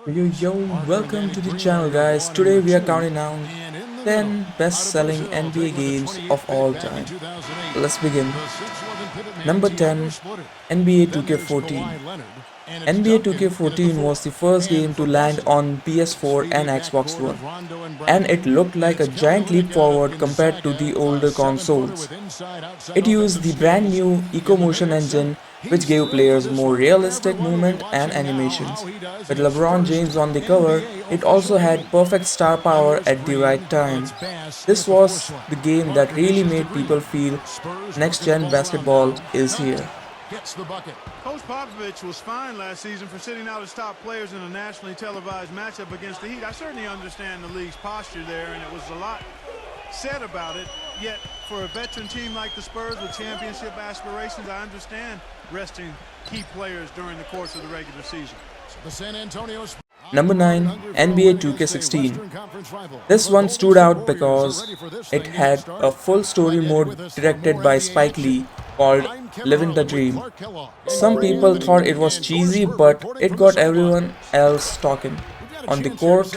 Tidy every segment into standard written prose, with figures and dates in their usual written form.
Yo, welcome to the channel, guys. Today we are counting down 10 best-selling NBA games of all time. Let's begin. Number 10, NBA 2K14. NBA 2K14 was the first game to land on PS4 and Xbox One, and it looked like a giant leap forward compared to the older consoles. It used the brand new EcoMotion engine, which gave players more realistic movement and animations. With LeBron James on the cover, it also had perfect star power at the right time. This was the game that really made people feel next gen basketball is here. Gets the bucket. Coach Popovich was fined last season for sitting out his top players in a nationally televised matchup against the Heat. I certainly understand the league's posture there, and it was a lot said about it. Yet, for a veteran team like the Spurs with championship aspirations, I understand resting key players during the course of the regular season. The San Antonio Number 9, NBA 2K16. This one stood out because it had a full story mode directed by Spike Lee called Living the Dream. Some people thought it was cheesy, but it got everyone else talking. On the court,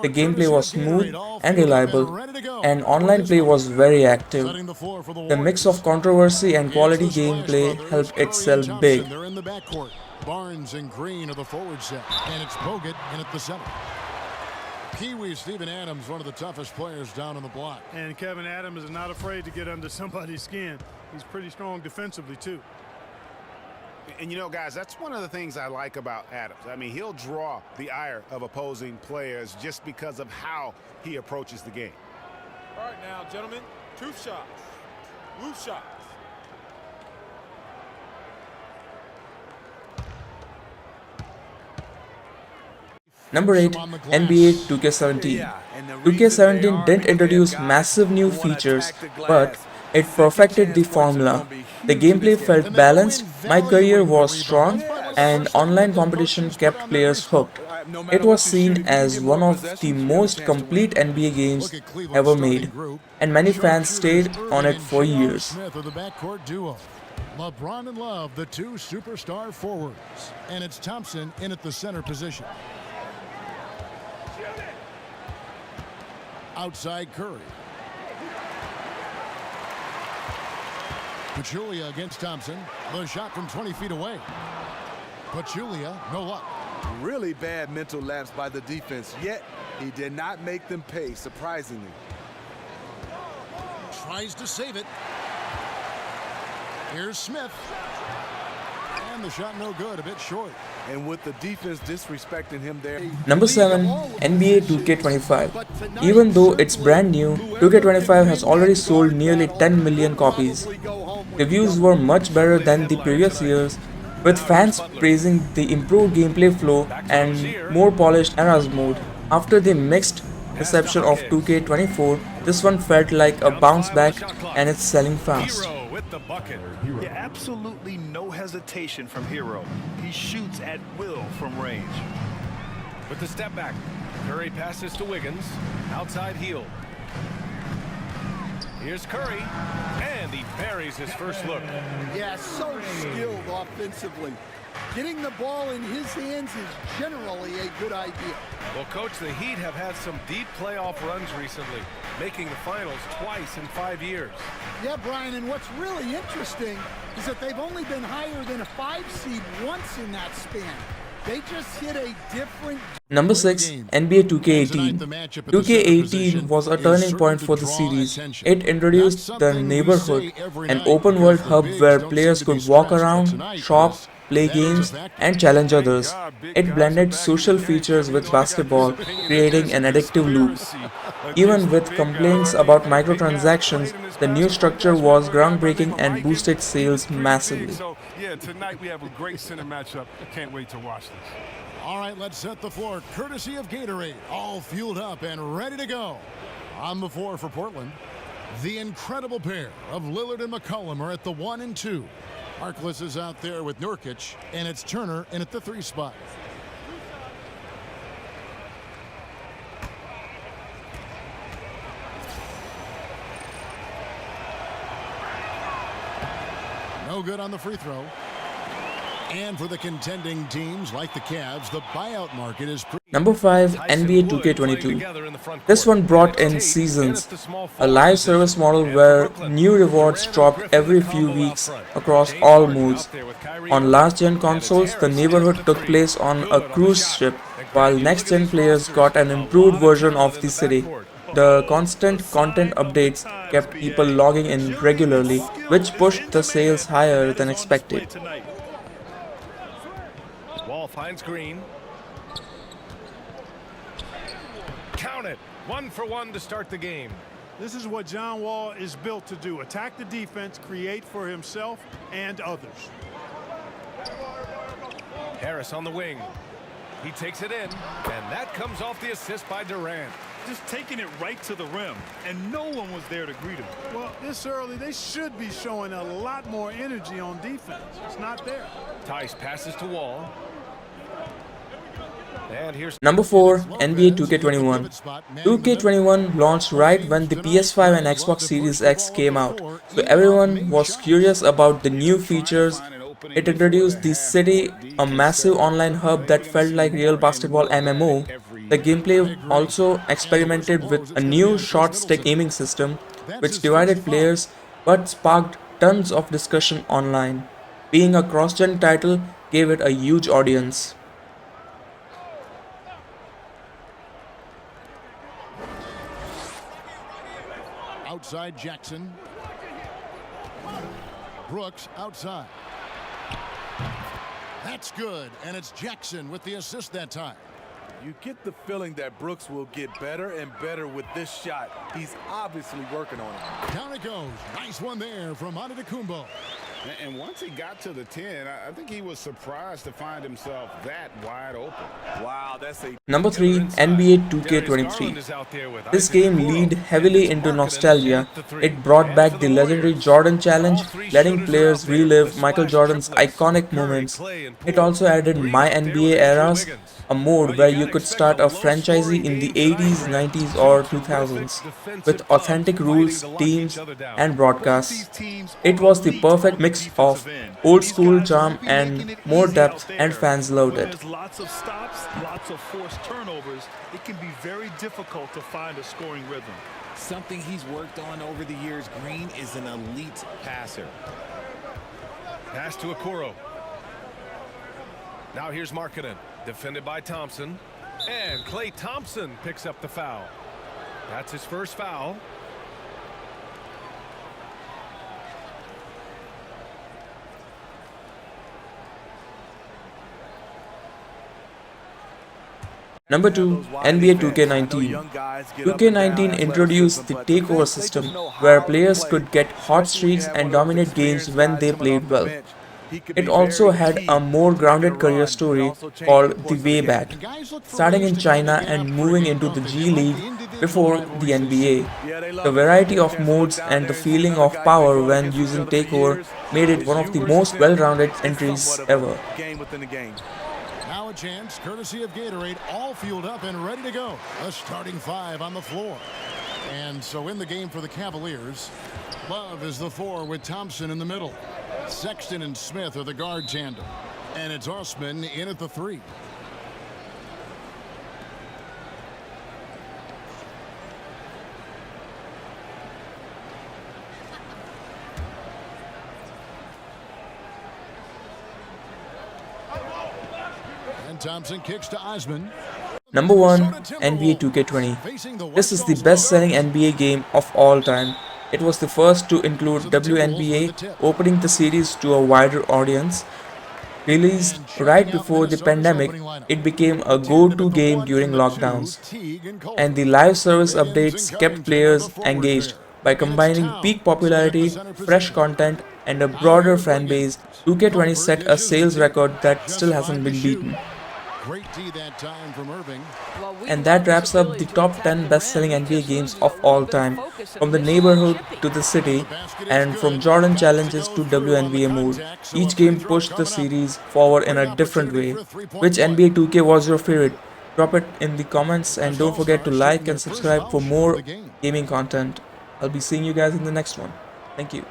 the gameplay was smooth and reliable, and online play was very active. The mix of controversy and quality gameplay helped it sell big. Barnes and Green are the forward set, and it's Bogut in at the center. Kiwi Steven Adams, one of the toughest players down on the block. And Kevin Adams is not afraid to get under somebody's skin. He's pretty strong defensively, too. And you know, guys, that's one of the things I like about Adams. I mean, he'll draw the ire of opposing players just because of how he approaches the game. All right, now, gentlemen, two shots. Loose shots. Number 8, NBA 2K17. 2K17 didn't introduce massive new features, but it perfected the formula. The gameplay felt balanced, my career was strong, and online competition kept players hooked. It was seen as one of the most complete NBA games ever made, and many fans stayed on it for years. LeBron and Love, the two superstar forwards, and it's Thompson in at the center position. Outside Curry. Pachulia against Thompson. The shot from 20 feet away. Pachulia, no luck. Really bad mental lapse by the defense, yet he did not make them pay, surprisingly. Tries to save it. Here's Smith. And the shot no good, a bit short. And with the defense disrespecting him there. Number 7, NBA 2K25. Even though it's brand new, 2K25 has already sold nearly 10 million copies. Reviews were much better than the previous years, with fans praising the improved gameplay flow and more polished eras mode. After the mixed reception of 2K24, this one felt like a bounce back, and it's selling fast. The bucket. Yeah, absolutely no hesitation from Hero. He shoots at will from range. With the step back, Curry passes to Wiggins. Outside heel. Here's Curry, and he buries his first look. Yeah, so skilled offensively. Getting the ball in his hands is generally a good idea. Well, Coach, the Heat have had some deep playoff runs recently, making the finals twice in 5 years. Yeah, Brian, and what's really interesting is that they've only been higher than a 5 seed once in that span. They just hit a different... Number 6, NBA 2K18. 2K18 was a turning point for the series. It introduced the neighborhood, an open-world hub where players could walk around, shop, play games, and challenge others. It blended social features with basketball, creating an addictive loop. Even with complaints about microtransactions, the new structure was groundbreaking and boosted sales massively. So, yeah, tonight we have a great center matchup. Can't wait to watch this. All right, let's set the floor courtesy of Gatorade. All fueled up and ready to go. On the floor for Portland, the incredible pair of Lillard and McCollum are at the 1 and 2. Harkless is out there with Nurkic, and it's Turner in at the 3 spot. No good on the free throw. And for the contending teams like the Cavs, the buyout market is Number 5, NBA 2K22. This one brought in seasons, a live service model where new rewards dropped every few weeks across all modes. On last-gen consoles, the neighborhood took place on a cruise ship, while next-gen players got an improved version of the city. The constant content updates kept people logging in regularly, which pushed the sales higher than expected. Wall finds Green. Count it. 1 for 1 to start the game. This is what John Wall is built to do. Attack the defense, create for himself and others. Harris on the wing. He takes it in, and that comes off the assist by Durant. Just taking it right to the rim, and no one was there to greet him. Well, this early, they should be showing a lot more energy on defense. It's not there. Tice passes to Wall. And here's Number 4, NBA 2K21. 2K21 launched right when the PS5 and Xbox Series X came out, so everyone was curious about the new features. It introduced the city, a massive online hub that felt like real basketball MMO. The gameplay also experimented with a new shot stick aiming system, which divided players but sparked tons of discussion online. Being a cross-gen title gave it a huge audience. outside Jackson. Brooks outside. That's good, and it's Jackson with the assist that time. You get the feeling that Brooks will get better and better with this shot. He's obviously working on it. Down it goes. Nice one there from Antetokounmpo. And once he got to the 10, I think he was surprised to find himself that wide open. Wow, that's a... Number 3, NBA 2K23. This game leaned heavily into nostalgia. It brought back the legendary Jordan Challenge, letting players relive Michael Jordan's iconic moments. It also added My NBA Eras, a mode where you could start a franchisee in the 80s, 90s or 2000s, with authentic rules, teams and broadcasts. It was the perfect mix of old school charm and more depth, and fans loved it. There's lots of stops, lots of forced turnovers. It can be very difficult to find a scoring rhythm. Something he's worked on over the years, Green is an elite passer. Pass to Okoro. Now here's Markkanen, defended by Thompson. And Klay Thompson picks up the foul. That's his first foul. Number 2, NBA 2K19. 2K19 introduced the takeover system, where players could get hot streaks and dominate games when they played well. It also had a more grounded career story called The Way Back, starting in China and moving into the G League before the NBA. The variety of modes and the feeling of power when using takeover made it one of the most well-rounded entries ever. Now a chance, courtesy of Gatorade, all fueled up and ready to go. A starting 5 on the floor. And so in the game for the Cavaliers, Love is the 4 with Thompson in the middle. Sexton and Smith are the guard tandem. And it's Osman in at the 3. Thompson kicks to Osman. Number 1, NBA 2K20. This is the best-selling NBA game of all time. It was the first to include WNBA, opening the series to a wider audience. Released right before the pandemic, it became a go-to game during lockdowns. And the live service updates kept players engaged. By combining peak popularity, fresh content, and a broader fan base, 2K20 set a sales record that still hasn't been beaten. Great D that time from Irving. And that wraps up the top 10 best-selling NBA games of all time, from the neighborhood to the city, and from Jordan challenges to WNBA mode. Each game pushed the series forward in a different way. Which NBA 2K was your favorite? Drop it in the comments, and don't forget to like and subscribe for more gaming content. I'll be seeing you guys in the next one. Thank you.